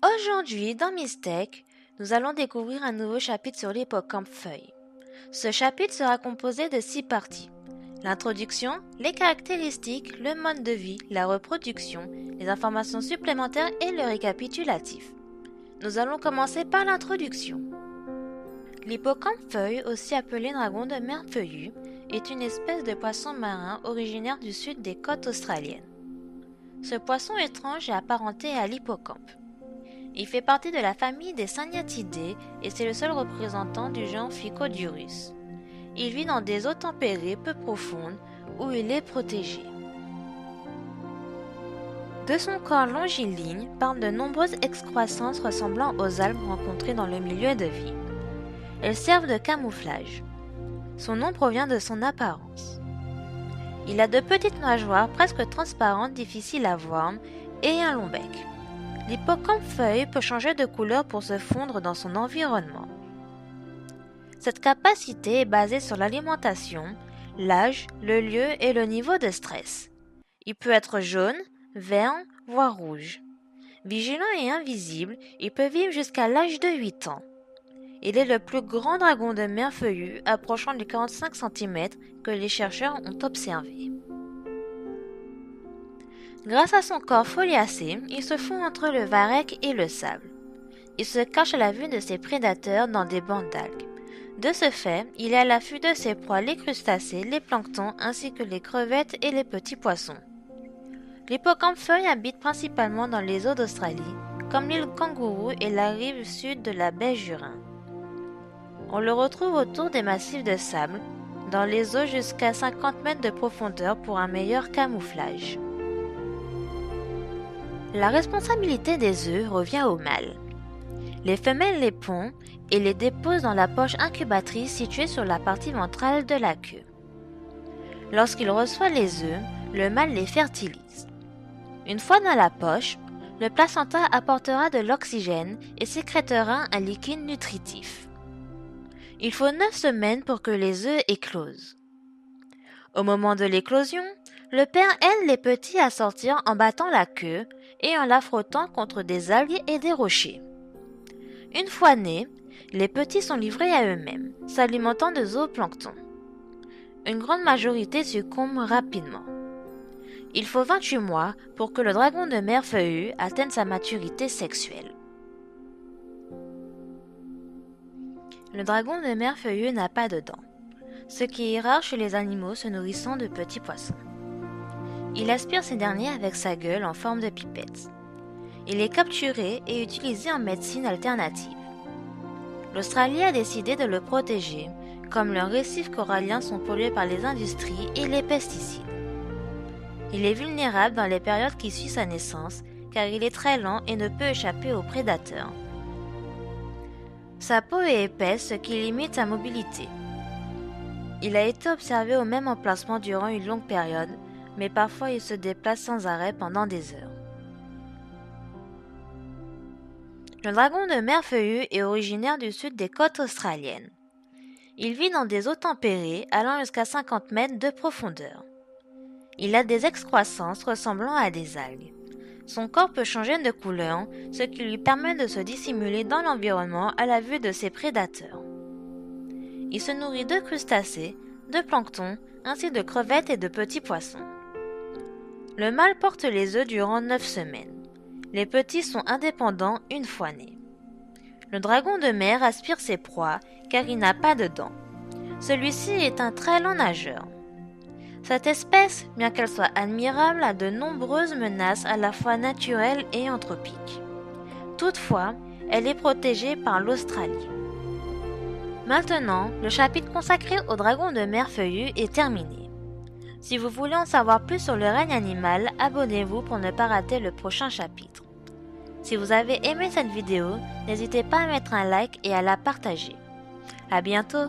Aujourd'hui, dans Mystech, nous allons découvrir un nouveau chapitre sur l'hippocampe feuille. Ce chapitre sera composé de 6 parties. L'introduction, les caractéristiques, le mode de vie, la reproduction, les informations supplémentaires et le récapitulatif. Nous allons commencer par l'introduction. L'hippocampe feuille, aussi appelé dragon de mer feuillu, est une espèce de poisson marin originaire du sud des côtes australiennes. Ce poisson étrange est apparenté à l'hippocampe. Il fait partie de la famille des Cygnathidae et c'est le seul représentant du genre Phycodurus. Il vit dans des eaux tempérées peu profondes où il est protégé. De son corps longiligne partent de nombreuses excroissances ressemblant aux algues rencontrées dans le milieu de vie. Elles servent de camouflage. Son nom provient de son apparence. Il a de petites nageoires presque transparentes difficiles à voir et un long bec. L'hippocampe feuille peut changer de couleur pour se fondre dans son environnement. Cette capacité est basée sur l'alimentation, l'âge, le lieu et le niveau de stress. Il peut être jaune, vert, voire rouge. Vigilant et invisible, il peut vivre jusqu'à l'âge de 8 ans. Il est le plus grand dragon de mer feuillu, approchant les 45 cm que les chercheurs ont observé. Grâce à son corps foliacé, il se fond entre le varech et le sable. Il se cache à la vue de ses prédateurs dans des bandes d'algues. De ce fait, il est à l'affût de ses proies, les crustacés, les planctons ainsi que les crevettes et les petits poissons. L'hippocampe feuille habite principalement dans les eaux d'Australie, comme l'île Kangourou et la rive sud de la baie Jurin. On le retrouve autour des massifs de sable, dans les eaux jusqu'à 50 mètres de profondeur pour un meilleur camouflage. La responsabilité des œufs revient au mâle. Les femelles les pondent et les déposent dans la poche incubatrice située sur la partie ventrale de la queue. Lorsqu'il reçoit les œufs, le mâle les fertilise. Une fois dans la poche, le placenta apportera de l'oxygène et sécrétera un liquide nutritif. Il faut 9 semaines pour que les œufs éclosent. Au moment de l'éclosion, le père aide les petits à sortir en battant la queue et en la frottant contre des algues et des rochers. Une fois nés, les petits sont livrés à eux-mêmes, s'alimentant de zooplancton. Une grande majorité succombe rapidement. Il faut 28 mois pour que le dragon de mer feuillu atteigne sa maturité sexuelle. Le dragon de mer feuillu n'a pas de dents, ce qui est rare chez les animaux se nourrissant de petits poissons. Il aspire ces derniers avec sa gueule en forme de pipette. Il est capturé et utilisé en médecine alternative. L'Australie a décidé de le protéger, comme leurs récifs coralliens sont pollués par les industries et les pesticides. Il est vulnérable dans les périodes qui suivent sa naissance, car il est très lent et ne peut échapper aux prédateurs. Sa peau est épaisse, ce qui limite sa mobilité. Il a été observé au même emplacement durant une longue période, mais parfois il se déplace sans arrêt pendant des heures. Le dragon de mer feuillu est originaire du sud des côtes australiennes. Il vit dans des eaux tempérées allant jusqu'à 50 mètres de profondeur. Il a des excroissances ressemblant à des algues. Son corps peut changer de couleur, ce qui lui permet de se dissimuler dans l'environnement à la vue de ses prédateurs. Il se nourrit de crustacés, de plancton, ainsi de crevettes et de petits poissons. Le mâle porte les œufs durant 9 semaines. Les petits sont indépendants une fois nés. Le dragon de mer aspire ses proies car il n'a pas de dents. Celui-ci est un très lent nageur. Cette espèce, bien qu'elle soit admirable, a de nombreuses menaces à la fois naturelles et anthropiques. Toutefois, elle est protégée par l'Australie. Maintenant, le chapitre consacré au dragon de mer feuillu est terminé. Si vous voulez en savoir plus sur le règne animal, abonnez-vous pour ne pas rater le prochain chapitre. Si vous avez aimé cette vidéo, n'hésitez pas à mettre un like et à la partager. À bientôt!